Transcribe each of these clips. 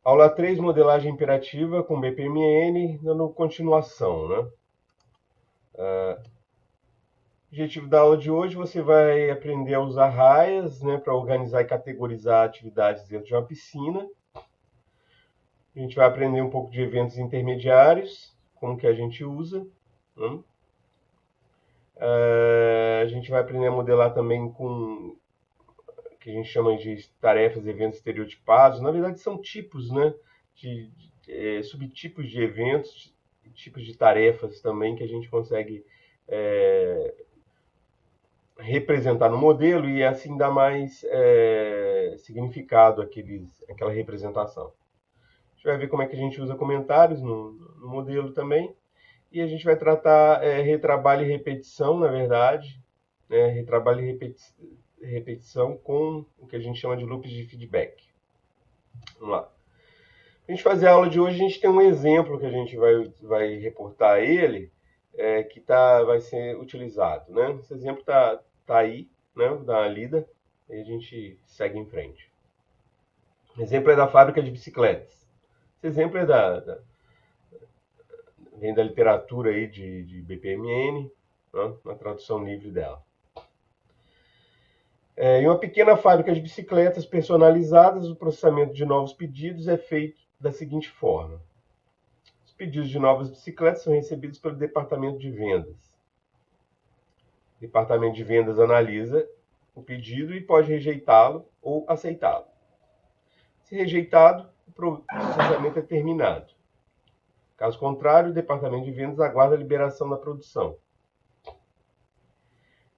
Aula 3, modelagem imperativa com BPMN, dando continuação, né? Objetivo da aula de hoje, você vai aprender a usar raias, né, para organizar e categorizar atividades dentro de uma piscina. A gente vai aprender um pouco de eventos intermediários, como que a gente usa, né? A gente vai aprender a modelar também com o que a gente chama de tarefas e eventos estereotipados. Na verdade, são tipos, né, subtipos de eventos, tipos de tarefas também que a gente consegue representar no modelo e assim dar mais significado àquela representação. A gente vai ver como é que a gente usa comentários no modelo também. E a gente vai tratar retrabalho e repetição, na verdade, né? Retrabalho e repetição com o que a gente chama de loops de feedback. Vamos lá. Para a gente fazer a aula de hoje, a gente tem um exemplo que a gente vai reportar ele, que vai ser utilizado, né? Esse exemplo tá aí, né? Dá uma lida e a gente segue em frente. O exemplo é da fábrica de bicicletas. Esse exemplo vem da literatura aí de BPMN, né? Na tradução livre dela. Em uma pequena fábrica de bicicletas personalizadas, o processamento de novos pedidos é feito da seguinte forma. Os pedidos de novas bicicletas são recebidos pelo departamento de vendas. O departamento de vendas analisa o pedido e pode rejeitá-lo ou aceitá-lo. Se rejeitado, o processamento é terminado. Caso contrário, o departamento de vendas aguarda a liberação da produção.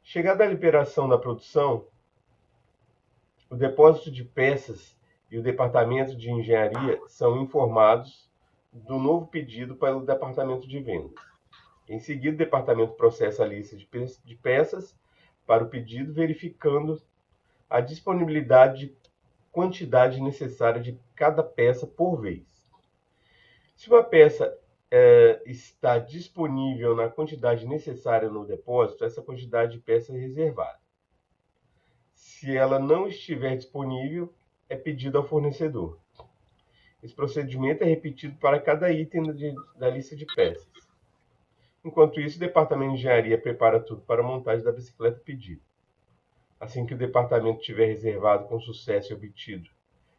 Chegada a liberação da produção, o depósito de peças e o departamento de engenharia são informados do novo pedido para o departamento de vendas. Em seguida, o departamento processa a lista de peças para o pedido, verificando a disponibilidade de quantidade necessária de cada peça por vez. Se uma peça está disponível na quantidade necessária no depósito, essa quantidade de peça é reservada. Se ela não estiver disponível, é pedido ao fornecedor. Esse procedimento é repetido para cada item da lista de peças. Enquanto isso, o departamento de engenharia prepara tudo para a montagem da bicicleta pedida. Assim que o departamento tiver reservado com sucesso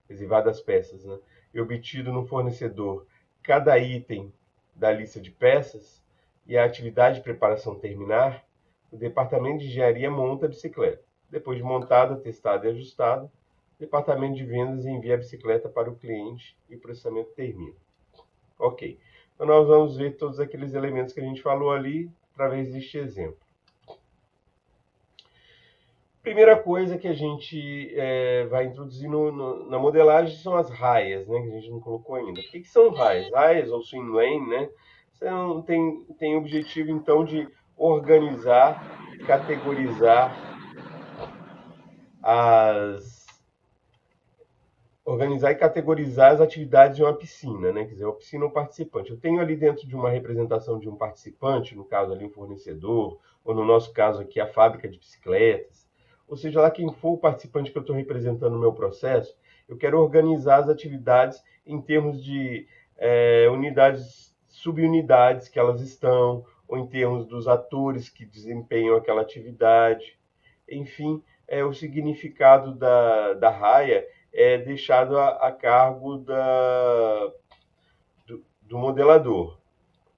reservado as peças, né, e obtido no fornecedor cada item da lista de peças e a atividade de preparação terminar, o departamento de engenharia monta a bicicleta. Depois de montada, testada e ajustada, o departamento de vendas envia a bicicleta para o cliente e o processamento termina. Ok. Então, nós vamos ver todos aqueles elementos que a gente falou ali através deste exemplo. Primeira coisa que a gente vai introduzir na modelagem são as raias, né, que a gente não colocou ainda. O que são raias? Raias ou swim lane, né, tem o objetivo, então, de organizar, categorizar as atividades de uma piscina, né? Quer dizer, uma piscina ou participante. Eu tenho ali dentro de uma representação de um participante, no caso ali um fornecedor, ou no nosso caso aqui a fábrica de bicicletas, ou seja lá quem for o participante que eu estou representando no meu processo, eu quero organizar as atividades em termos de unidades, subunidades que elas estão, ou em termos dos atores que desempenham aquela atividade. Enfim, o significado da raia é deixado a cargo do modelador,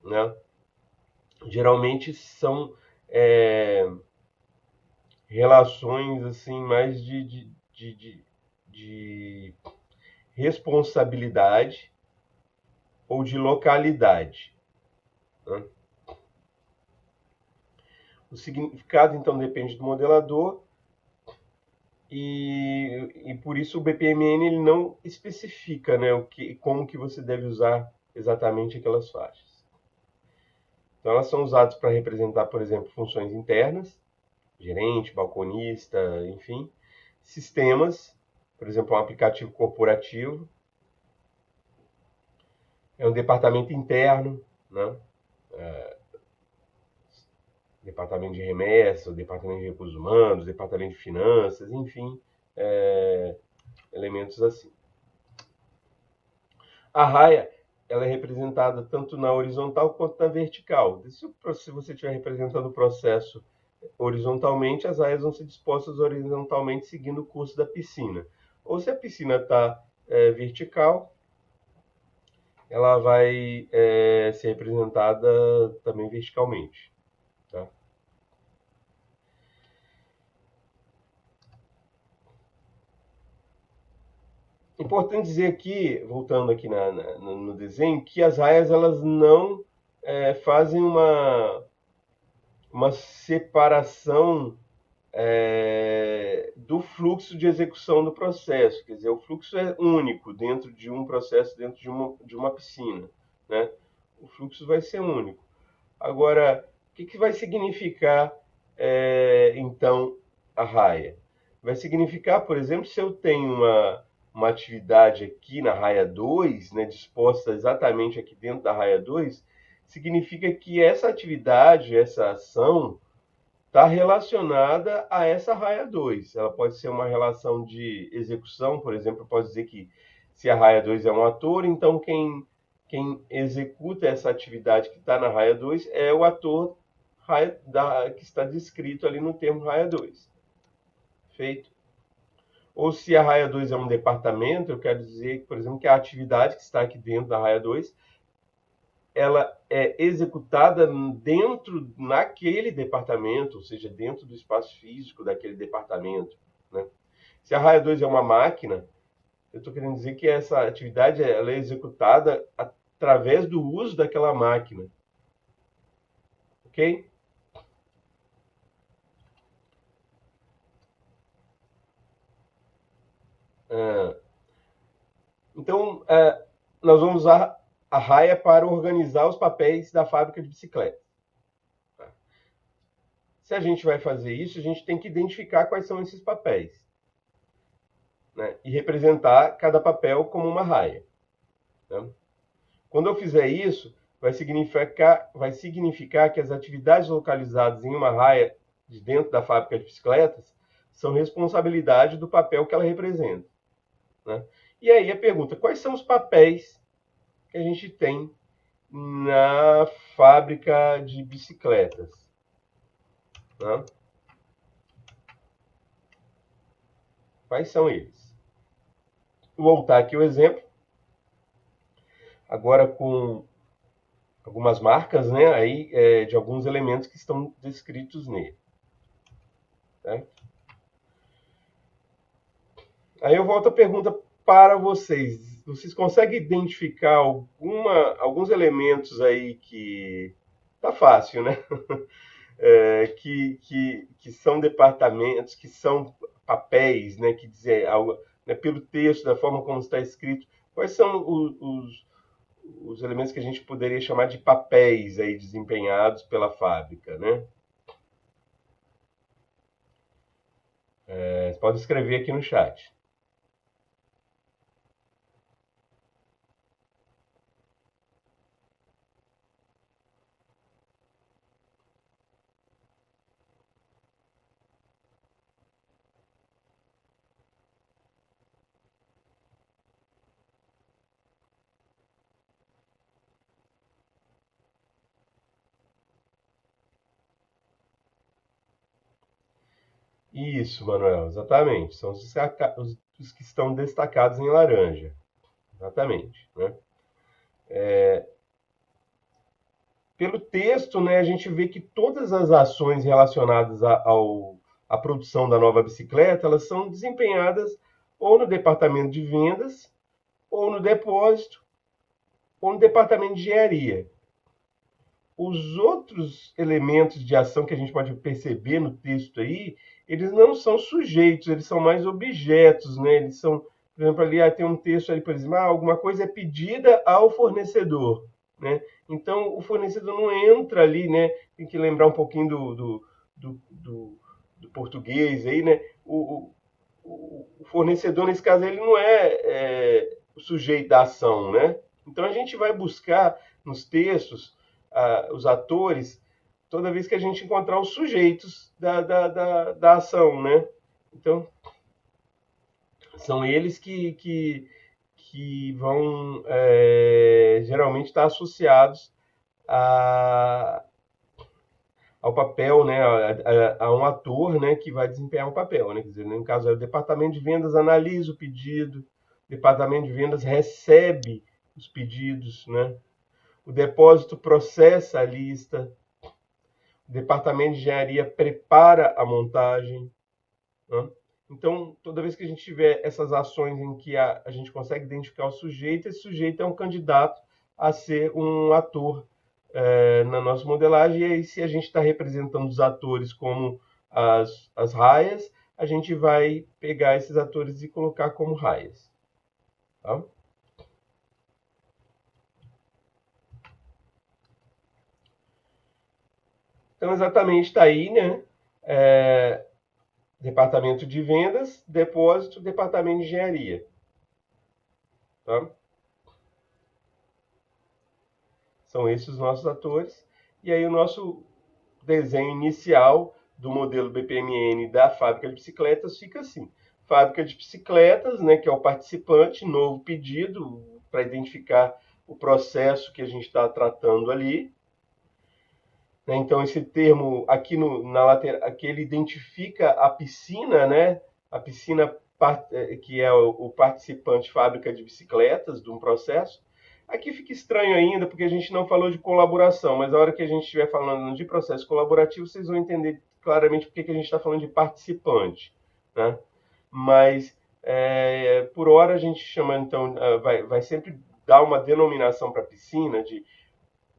né? Geralmente são relações assim mais de responsabilidade ou de localidade, né? O significado então depende do modelador e por isso o BPMN ele não especifica, né, como que você deve usar exatamente aquelas faixas. Então elas são usadas para representar, por exemplo, funções internas, gerente, balconista, enfim, sistemas, por exemplo, um aplicativo corporativo, é um departamento interno, né? Departamento de remessa, departamento de recursos humanos, departamento de finanças, enfim, elementos assim. A raia, ela é representada tanto na horizontal quanto na vertical. Se você estiver representando o processo horizontalmente, as raias vão ser dispostas horizontalmente seguindo o curso da piscina. Ou se a piscina está vertical, ela vai ser representada também verticalmente. Tá? Importante dizer aqui, voltando aqui no desenho, que as raias elas não fazem uma separação do fluxo de execução do processo. Quer dizer, o fluxo é único dentro de um processo, dentro de uma piscina. Né? O fluxo vai ser único. Agora, o que vai significar, então, a raia? Vai significar, por exemplo, se eu tenho uma atividade aqui na raia 2, né, disposta exatamente aqui dentro da raia 2, significa que essa atividade, essa ação, está relacionada a essa raia 2. Ela pode ser uma relação de execução, por exemplo, pode dizer que se a raia 2 é um ator, então quem executa essa atividade que está na raia 2 é o ator que está descrito ali no termo raia 2. Feito. Ou se a raia 2 é um departamento, eu quero dizer, por exemplo, que a atividade que está aqui dentro da raia 2 ela é executada naquele departamento, ou seja, dentro do espaço físico daquele departamento. Né? Se a raia 2 é uma máquina, eu estou querendo dizer que essa atividade ela é executada através do uso daquela máquina. Ok? Então, nós vamos usar a raia para organizar os papéis da fábrica de bicicleta. Se a gente vai fazer isso, a gente tem que identificar quais são esses papéis. Né? E representar cada papel como uma raia. Né? Quando eu fizer isso, vai significar que as atividades localizadas em uma raia de dentro da fábrica de bicicletas são responsabilidade do papel que ela representa. Né? E aí a pergunta, quais são os papéis que a gente tem na fábrica de bicicletas? Né? Quais são eles? Vou voltar aqui o exemplo, agora com algumas marcas, né, aí, de alguns elementos que estão descritos nele. Né? Aí eu volto a pergunta para vocês. Vocês conseguem identificar alguns elementos aí que... Tá fácil, né? Que são departamentos, que são papéis, né? Que dizer algo, né, pelo texto, da forma como está escrito. Quais são os elementos que a gente poderia chamar de papéis aí desempenhados pela fábrica, né? Você pode escrever aqui no chat. Isso, Manuel, exatamente. São os que estão destacados em laranja. Exatamente. Né? Pelo texto, né, a gente vê que todas as ações relacionadas à produção da nova bicicleta, elas são desempenhadas ou no departamento de vendas, ou no depósito, ou no departamento de engenharia. Os outros elementos de ação que a gente pode perceber no texto aí, eles não são sujeitos, eles são mais objetos, né? Eles são, por exemplo, ali tem um texto ali, por exemplo, alguma coisa é pedida ao fornecedor, né? Então, o fornecedor não entra ali, né? Tem que lembrar um pouquinho do português aí, né? O fornecedor, nesse caso, ele não é o sujeito da ação, né? Então, a gente vai buscar nos textos os atores toda vez que a gente encontrar os sujeitos da ação, né? Então, são eles que que vão geralmente estar associados ao papel, né, a um ator, né, que vai desempenhar um papel, né? Quer dizer, no caso, o departamento de vendas analisa o pedido, o departamento de vendas recebe os pedidos, né? O depósito processa a lista, o departamento de engenharia prepara a montagem, né? Então, toda vez que a gente tiver essas ações em que a gente consegue identificar o sujeito, esse sujeito é um candidato a ser um ator na nossa modelagem. E aí, se a gente está representando os atores como as raias, a gente vai pegar esses atores e colocar como raias. Tá? Então, exatamente está aí, né? Departamento de vendas, depósito, departamento de engenharia. Tá? São esses os nossos atores. E aí o nosso desenho inicial do modelo BPMN da fábrica de bicicletas fica assim. Fábrica de bicicletas, né, que é o participante, novo pedido, para identificar o processo que a gente está tratando ali. Então, esse termo aqui na lateral, aqui ele identifica a piscina, né? A piscina que é o participante fábrica de bicicletas de um processo. Aqui fica estranho ainda, porque a gente não falou de colaboração, mas a hora que a gente estiver falando de processo colaborativo, vocês vão entender claramente porque que a gente está falando de participante, né? Mas, por hora, a gente chama, então, vai sempre dar uma denominação para a piscina de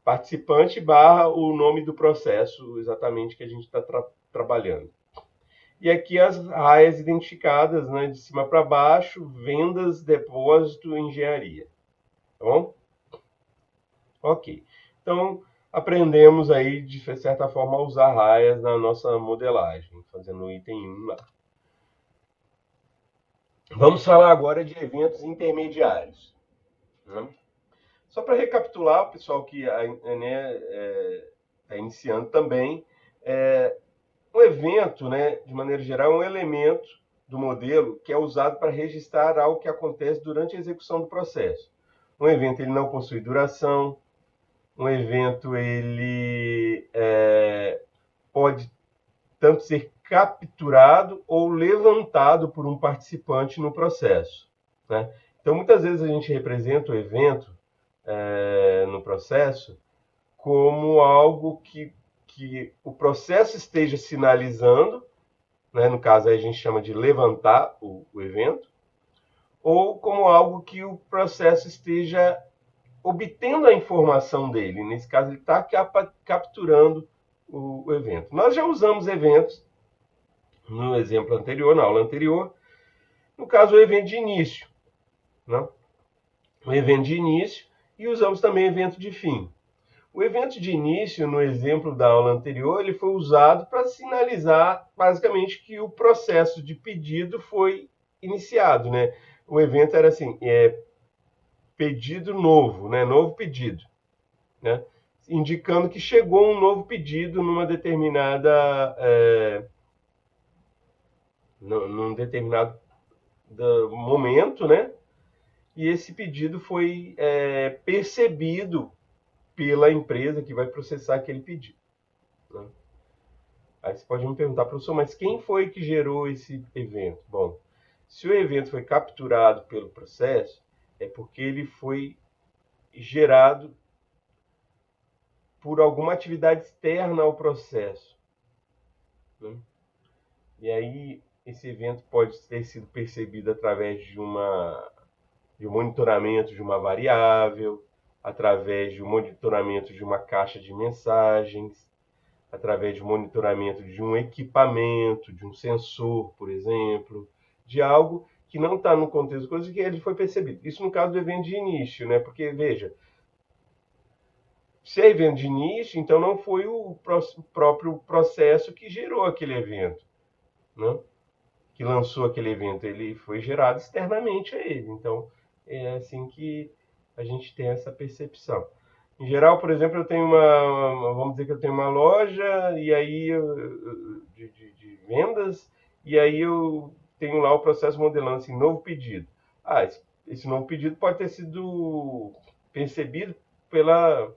participante barra o nome do processo exatamente que a gente está trabalhando. E aqui as raias identificadas, né, de cima para baixo: vendas, depósito, engenharia. Tá bom? Ok. Então, aprendemos aí, de certa forma, a usar raias na nossa modelagem, fazendo o item 1 lá. Vamos falar agora de eventos intermediários, né? Só para recapitular, o pessoal que está iniciando também, um evento, né, de maneira geral, é um elemento do modelo que é usado para registrar algo que acontece durante a execução do processo. Um evento ele não possui duração, um evento ele pode tanto ser capturado ou levantado por um participante no processo, né? Então, muitas vezes a gente representa o evento no processo como algo que o processo esteja sinalizando, né? No caso aí a gente chama de levantar o evento, ou como algo que o processo esteja obtendo a informação dele. Nesse caso, ele está capturando o evento. Nós já usamos eventos no exemplo anterior, na aula anterior. No caso, o evento de início, né? O evento de início, e usamos também evento de fim. O evento de início, no exemplo da aula anterior, ele foi usado para sinalizar, basicamente, que o processo de pedido foi iniciado, né? O evento era assim, pedido novo, né? Novo pedido, né? Indicando que chegou um novo pedido numa determinada, num determinado momento, né? E esse pedido foi percebido pela empresa que vai processar aquele pedido, né? Aí você pode me perguntar: professor, mas quem foi que gerou esse evento? Bom, se o evento foi capturado pelo processo, é porque ele foi gerado por alguma atividade externa ao processo, né? E aí esse evento pode ter sido percebido através de um monitoramento de uma variável, através de um monitoramento de uma caixa de mensagens, através de monitoramento de um equipamento, de um sensor, por exemplo, de algo que não está no contexto de coisa que ele foi percebido. Isso no caso do evento de início, né? Porque, veja, se é evento de início, então não foi o próprio processo que gerou aquele evento, né? Que lançou aquele evento, ele foi gerado externamente a ele. Então, é assim que a gente tem essa percepção. Em geral, por exemplo, eu tenho vamos dizer que eu tenho uma loja e aí de vendas, e aí eu tenho lá o processo modelando assim: novo pedido. esse novo pedido pode ter sido percebido pelo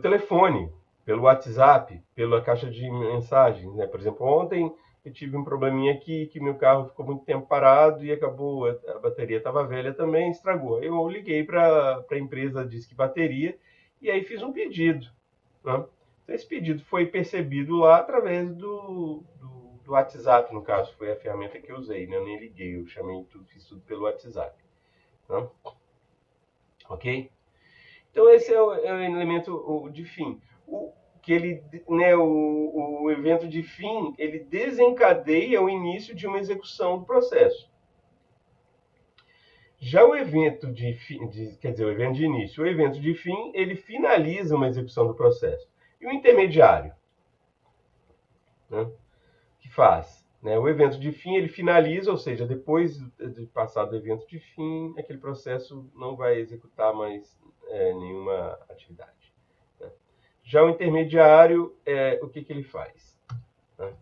telefone, pelo WhatsApp, pela caixa de mensagens, né? Por exemplo, ontem eu tive um probleminha aqui que meu carro ficou muito tempo parado e acabou, a bateria estava velha também, estragou. Eu liguei para a empresa Disque Bateria e aí fiz um pedido, né? Então, esse pedido foi percebido lá através do WhatsApp, no caso, foi a ferramenta que eu usei, né? Eu nem liguei, eu chamei tudo, fiz tudo pelo WhatsApp, né? Ok? Então esse é o elemento de fim. Que ele, né, o evento de fim, ele desencadeia o início de uma execução do processo. Já o evento de fim, quer dizer, o evento de início, o evento de fim, ele finaliza uma execução do processo. E o intermediário, né, que faz? Né, o evento de fim, ele finaliza, ou seja, depois de passar do evento de fim, aquele processo não vai executar mais nenhuma atividade. Né? Já o intermediário, o que ele faz? Né?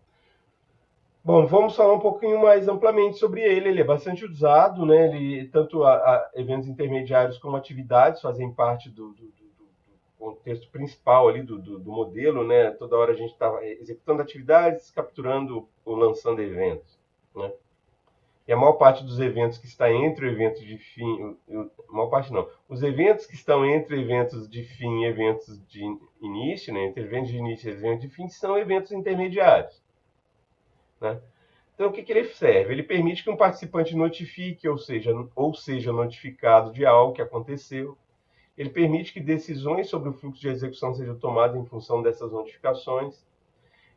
Bom, vamos falar um pouquinho mais amplamente sobre ele. Ele é bastante usado, né? Tanto eventos intermediários como atividades fazem parte do contexto principal ali do modelo, né? Toda hora a gente está executando atividades, capturando ou lançando eventos, né? E a maior parte dos eventos que está entre o evento de fim, a maior parte não, os eventos que estão entre eventos de fim e eventos de início, né? Entre eventos de início e eventos de fim, são eventos intermediários, né? Então, o que ele serve? Ele permite que um participante notifique, ou seja notificado de algo que aconteceu. Ele permite que decisões sobre o fluxo de execução sejam tomadas em função dessas notificações.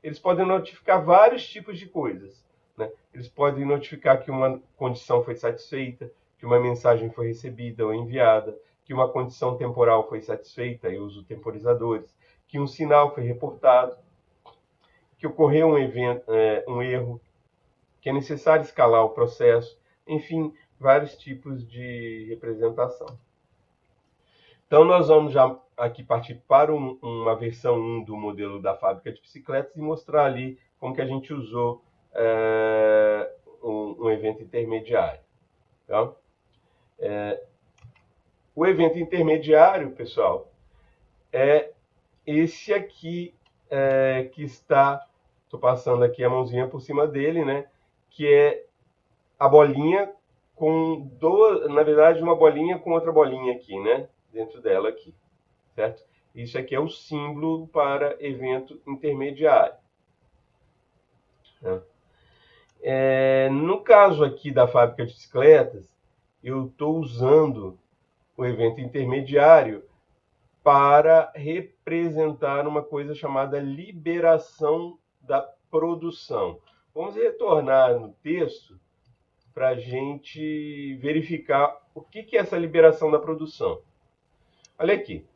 Eles podem notificar vários tipos de coisas, né? Eles podem notificar que uma condição foi satisfeita, que uma mensagem foi recebida ou enviada, que uma condição temporal foi satisfeita, eu uso temporizadores, que um sinal foi reportado, que ocorreu um erro, que é necessário escalar o processo, enfim, vários tipos de representação. Então, nós vamos já aqui partir para uma versão 1 do modelo da fábrica de bicicletas e mostrar ali como que a gente usou um evento intermediário. Tá? O evento intermediário, pessoal, é esse aqui que está, estou passando aqui a mãozinha por cima dele, né? Que é a bolinha com duas, na verdade, uma bolinha com outra bolinha aqui, né? Dentro dela aqui, certo? Isso aqui é o símbolo para evento intermediário. Né? No caso aqui da fábrica de bicicletas, eu estou usando o evento intermediário para representar uma coisa chamada liberação da produção. Vamos retornar no texto para a gente verificar o que é essa liberação da produção. Olha aqui.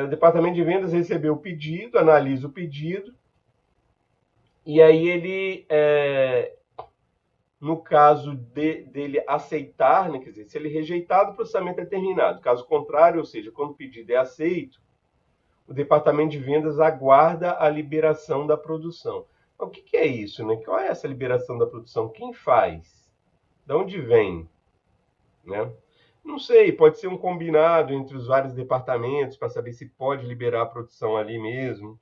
O departamento de vendas recebeu o pedido, analisa o pedido, e aí ele, no caso dele aceitar, né, quer dizer, se ele rejeitar, o processamento é terminado. Caso contrário, ou seja, quando o pedido é aceito, o departamento de vendas aguarda a liberação da produção. O que é isso, né? Qual é essa liberação da produção? Quem faz? De onde vem? Né? Não sei, pode ser um combinado entre os vários departamentos para saber se pode liberar a produção ali mesmo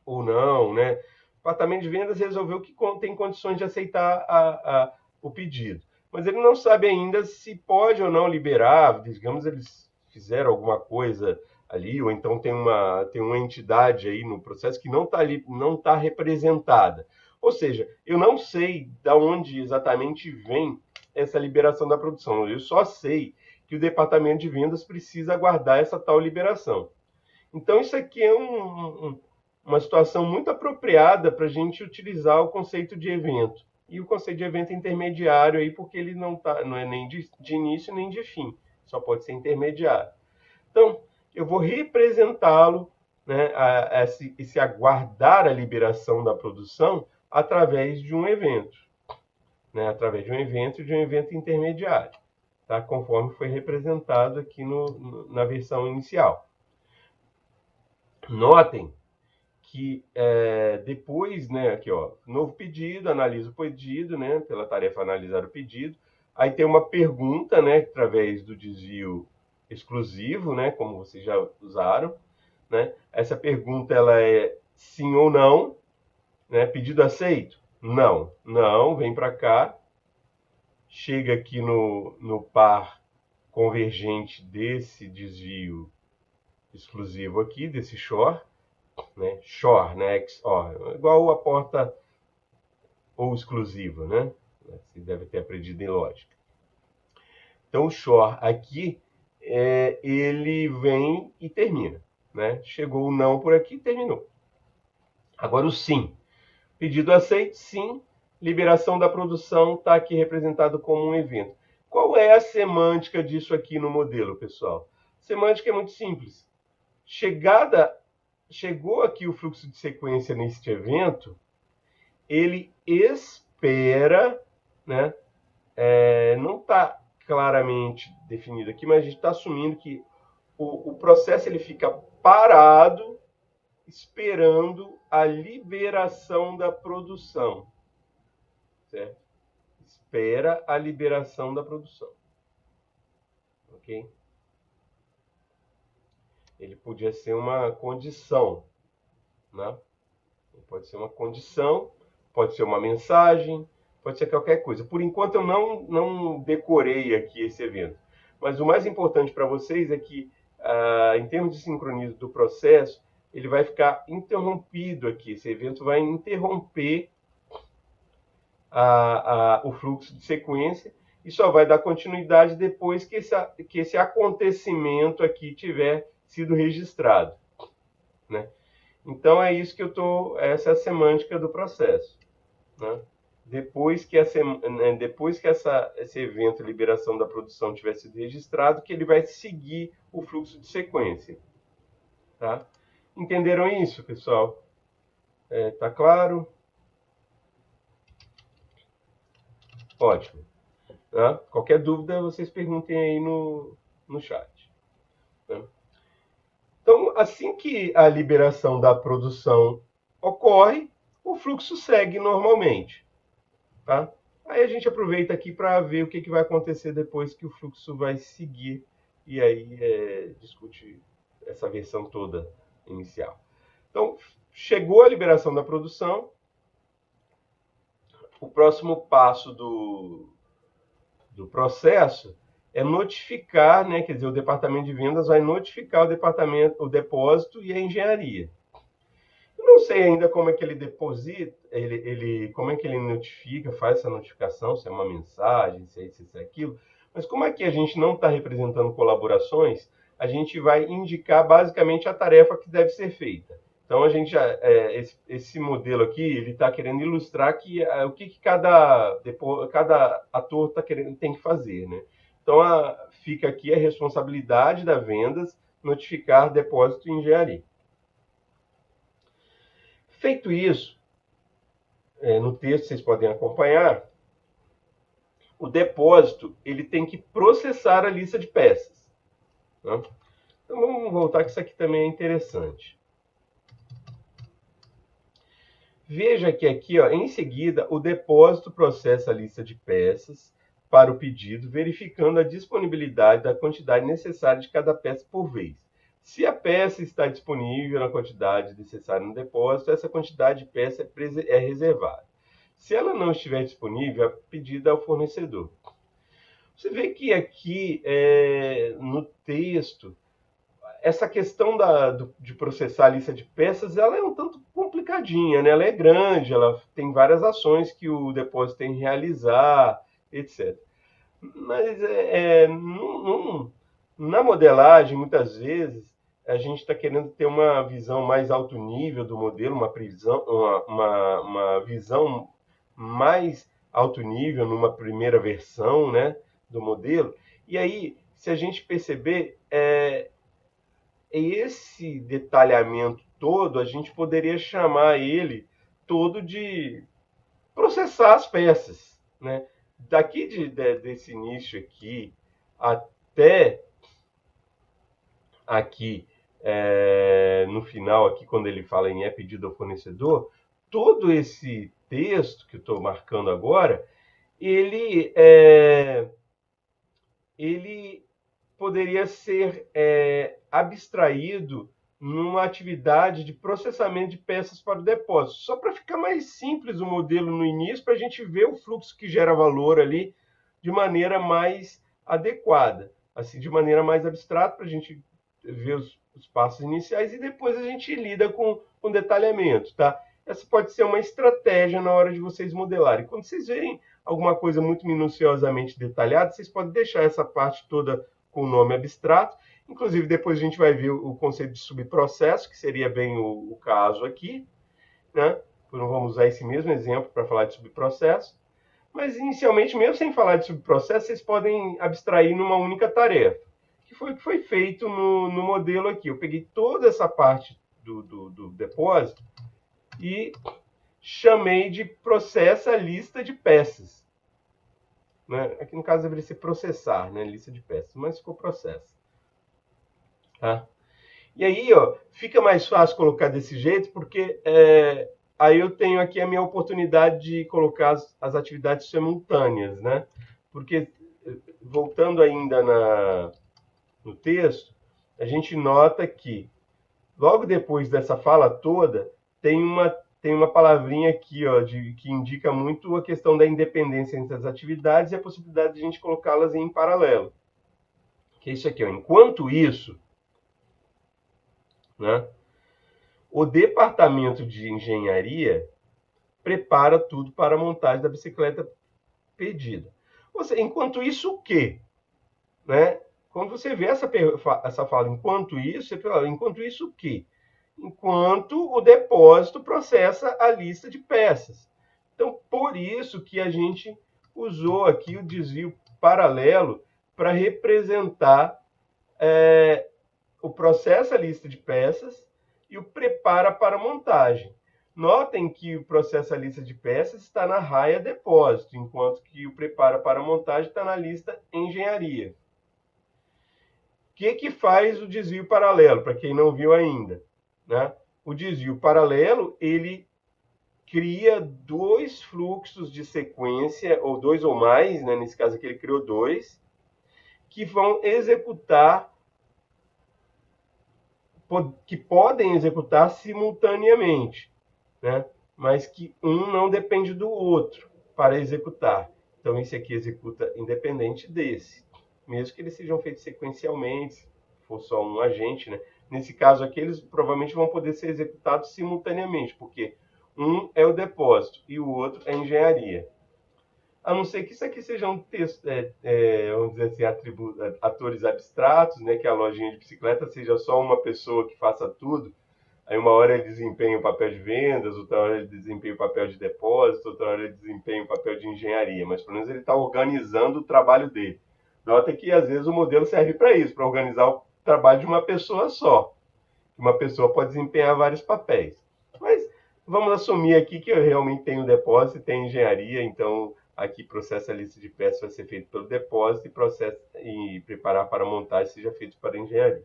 ou não, né? O departamento de vendas resolveu que tem condições de aceitar o pedido, mas ele não sabe ainda se pode ou não liberar. Digamos, eles fizeram alguma coisa ali, ou então tem uma entidade aí no processo que não está representada. Ou seja, eu não sei de onde exatamente vem essa liberação da produção. Eu só sei que o departamento de vendas precisa aguardar essa tal liberação. Então, isso aqui é uma situação muito apropriada para a gente utilizar o conceito de evento. E o conceito de evento intermediário aí, porque ele não é nem de início nem de fim, só pode ser intermediário. Então, eu vou representá-lo, né, esse aguardar a liberação da produção através de um evento, né, através de um evento e de um evento intermediário, tá? Conforme foi representado aqui na versão inicial. Notem que depois, né, aqui ó, novo pedido, analisa o pedido, né, pela tarefa analisar o pedido. Aí tem uma pergunta, né, através do desvio exclusivo, né, como vocês já usaram, né? Essa pergunta ela é sim ou não, né? Pedido aceito? Não, não, vem para cá, chega aqui no par convergente desse desvio exclusivo aqui, desse XOR, né? XOR, né? XOR, igual a porta ou exclusiva, né? Você deve ter aprendido em lógica. Então, o XOR aqui, ele vem e termina, né? Chegou o não por aqui, terminou. Agora o sim. Pedido aceito, sim. Liberação da produção está aqui representado como um evento. Qual é a semântica disso aqui no modelo, pessoal? Semântica é muito simples. Chegou aqui o fluxo de sequência neste evento, ele espera, né? Não está claramente definido aqui, mas a gente está assumindo que o processo ele fica parado esperando a liberação da produção, certo? Espera a liberação da produção, ok? Ele podia ser uma condição, né? Pode ser uma condição, pode ser uma mensagem, pode ser qualquer coisa. Por enquanto eu não decorei aqui esse evento, mas o mais importante para vocês é que, em termos de sincronismo do processo, ele vai ficar interrompido aqui. Esse evento vai interromper o fluxo de sequência e só vai dar continuidade depois que esse acontecimento aqui tiver sido registrado, né? Então é isso que essa é a semântica do processo, né? Depois que esse evento de liberação da produção tiver sido registrado, que ele vai seguir o fluxo de sequência, tá? Entenderam isso, pessoal? Tá claro? Ótimo. Tá? Qualquer dúvida, vocês perguntem aí no chat. Né? Então, assim que a liberação da produção ocorre, o fluxo segue normalmente. Tá? Aí a gente aproveita aqui para ver o que vai acontecer depois que o fluxo vai seguir e aí discute essa versão toda inicial. Então, chegou a liberação da produção, o próximo passo do processo é notificar, né? Quer dizer, o departamento de vendas vai notificar o depósito e a engenharia. Eu não sei ainda como é que ele deposita, como é que ele notifica, faz essa notificação, se é uma mensagem, se é isso, se é aquilo. Mas como aqui a gente não está representando colaborações, a gente vai indicar basicamente a tarefa que deve ser feita. Então a gente esse modelo aqui ele está querendo ilustrar o que cada ator tem que fazer, né? Então fica aqui a responsabilidade da vendas notificar depósito e engenharia. Feito isso, no texto vocês podem acompanhar, o depósito ele tem que processar a lista de peças. Né? Então vamos voltar que isso aqui também é interessante. Veja que aqui, ó, em seguida, o depósito processa a lista de peças para o pedido, verificando a disponibilidade da quantidade necessária de cada peça por vez. Se a peça está disponível na quantidade necessária no depósito, essa quantidade de peça é reservada. Se ela não estiver disponível, é pedida ao fornecedor. Você vê que aqui, no texto, essa questão de processar a lista de peças, ela é um tanto complicadinha, né? Ela é grande, ela tem várias ações que o depósito tem que realizar, etc. Mas na modelagem, muitas vezes, a gente está querendo ter uma visão mais alto nível do modelo, uma visão mais alto nível numa primeira versão, né, do modelo. E aí, se a gente perceber, esse detalhamento todo, a gente poderia chamar ele todo de processar as peças, né? Daqui desse início aqui até aqui no final aqui, quando ele fala em pedido ao fornecedor, todo esse texto que eu estou marcando agora, ele poderia ser abstraído numa atividade de processamento de peças para o depósito. Só para ficar mais simples o modelo no início, para a gente ver o fluxo que gera valor ali de maneira mais adequada, assim, de maneira mais abstrata, para a gente ver os passos iniciais e depois a gente lida com detalhamento, tá? Essa pode ser uma estratégia na hora de vocês modelarem. Quando vocês verem alguma coisa muito minuciosamente detalhada, vocês podem deixar essa parte toda com o nome abstrato. Inclusive, depois a gente vai ver o conceito de subprocesso, que seria bem o caso aqui, né? Então, vamos usar esse mesmo exemplo para falar de subprocesso. Mas, inicialmente, mesmo sem falar de subprocesso, vocês podem abstrair numa única tarefa, que foi o que foi feito no modelo aqui. Eu peguei toda essa parte do depósito e chamei de processa lista de peças. Né? Aqui, no caso, deveria ser processar, né? Lista de peças, mas ficou processo. Tá? E aí, ó, fica mais fácil colocar desse jeito, porque aí eu tenho aqui a minha oportunidade de colocar as atividades simultâneas, né? Porque, voltando ainda no texto, a gente nota que, logo depois dessa fala toda, tem uma palavrinha aqui, ó, que indica muito a questão da independência entre as atividades e a possibilidade de a gente colocá-las em paralelo. Que é isso aqui, ó. Enquanto isso, né, o departamento de engenharia prepara tudo para a montagem da bicicleta pedida. Enquanto isso, o quê? Né? Quando você vê essa fala, enquanto isso, você fala, enquanto isso, o quê? Enquanto o depósito processa a lista de peças. Então, por isso que a gente usou aqui o desvio paralelo para representar o processo a lista de peças e o prepara para a montagem. Notem que o processo a lista de peças está na raia depósito, enquanto que o prepara para a montagem está na lista engenharia. O que faz o desvio paralelo, para quem não viu ainda? Né? O desvio paralelo, ele cria dois fluxos de sequência, ou dois ou mais, né? Nesse caso aqui ele criou dois, que vão executar, que podem executar simultaneamente, né? Mas que um não depende do outro para executar. Então, esse aqui executa independente desse, mesmo que eles sejam feitos sequencialmente, se for só um agente, né? Nesse caso aqui, eles provavelmente vão poder ser executados simultaneamente, porque um é o depósito e o outro é a engenharia. A não ser que isso aqui seja um texto, vamos dizer assim, atores abstratos, né? Que a lojinha de bicicleta seja só uma pessoa que faça tudo. Aí uma hora ele desempenha o papel de vendas, outra hora ele desempenha o papel de depósito, outra hora ele desempenha o papel de engenharia. Mas pelo menos ele está organizando o trabalho dele. Nota que às vezes o modelo serve para isso, para organizar o trabalho de uma pessoa só. Uma pessoa pode desempenhar vários papéis. Mas vamos assumir aqui que eu realmente tenho depósito e tenho engenharia, então aqui processo a lista de peças vai ser feito pelo depósito e preparar para a montagem seja feito para a engenharia.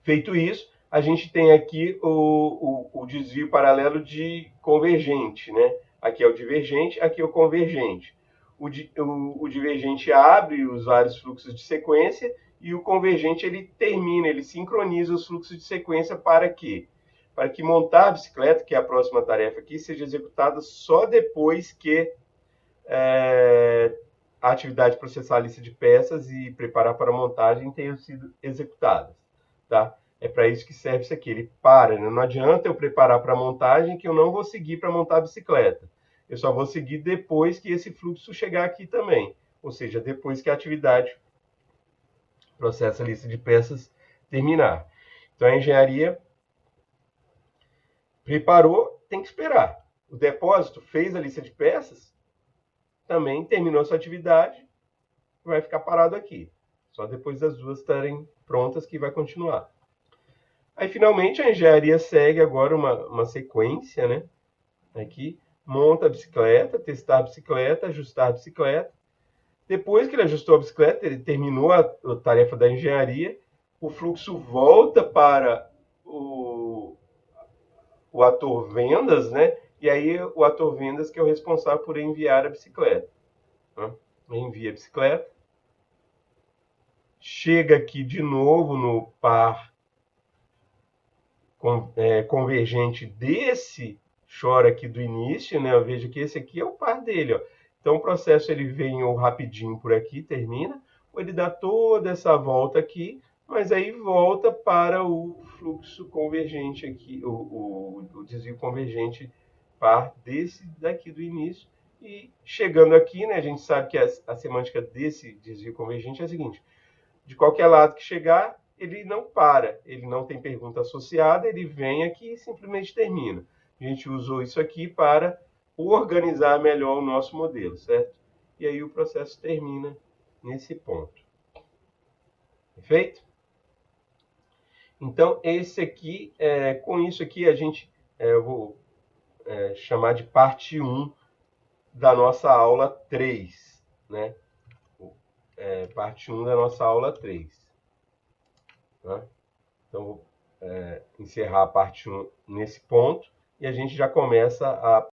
Feito isso, a gente tem aqui o desvio paralelo de convergente, né? Aqui é o divergente, aqui é o convergente. O divergente abre os vários fluxos de sequência e o convergente ele termina, ele sincroniza os fluxos de sequência para quê? Para que montar a bicicleta, que é a próxima tarefa aqui, seja executada só depois que a atividade de processar a lista de peças e preparar para a montagem tenham sido executadas. Tá? É para isso que serve isso aqui. Ele para, né? Não adianta eu preparar para a montagem que eu não vou seguir para montar a bicicleta. Eu só vou seguir depois que esse fluxo chegar aqui também. Ou seja, depois que a atividade processa a lista de peças terminar. Então, a engenharia preparou, tem que esperar. O depósito fez a lista de peças, também terminou sua atividade, vai ficar parado aqui. Só depois das duas estarem prontas que vai continuar. Aí, finalmente, a engenharia segue agora uma sequência, né? Aqui, monta a bicicleta, testar a bicicleta, ajustar a bicicleta. Depois que ele ajustou a bicicleta, ele terminou a tarefa da engenharia, o fluxo volta para o ator vendas, né? E aí o ator vendas que é o responsável por enviar a bicicleta. Né? Envia a bicicleta. Chega aqui de novo no par convergente desse chora aqui do início, né? Eu vejo que esse aqui é o par dele, ó. Então o processo ele vem ou rapidinho por aqui, termina, ou ele dá toda essa volta aqui, mas aí volta para o fluxo convergente aqui, o desvio convergente par desse daqui do início. E chegando aqui, né, a gente sabe que a semântica desse desvio convergente é a seguinte: de qualquer lado que chegar, ele não para, ele não tem pergunta associada, ele vem aqui e simplesmente termina. A gente usou isso aqui para organizar melhor o nosso modelo, certo? E aí o processo termina nesse ponto. Perfeito? Então, esse aqui, com isso aqui, eu vou chamar de parte 1 da nossa aula 3, né? Parte 1 da nossa aula 3. Tá? Então, vou encerrar a parte 1 nesse ponto e a gente já começa a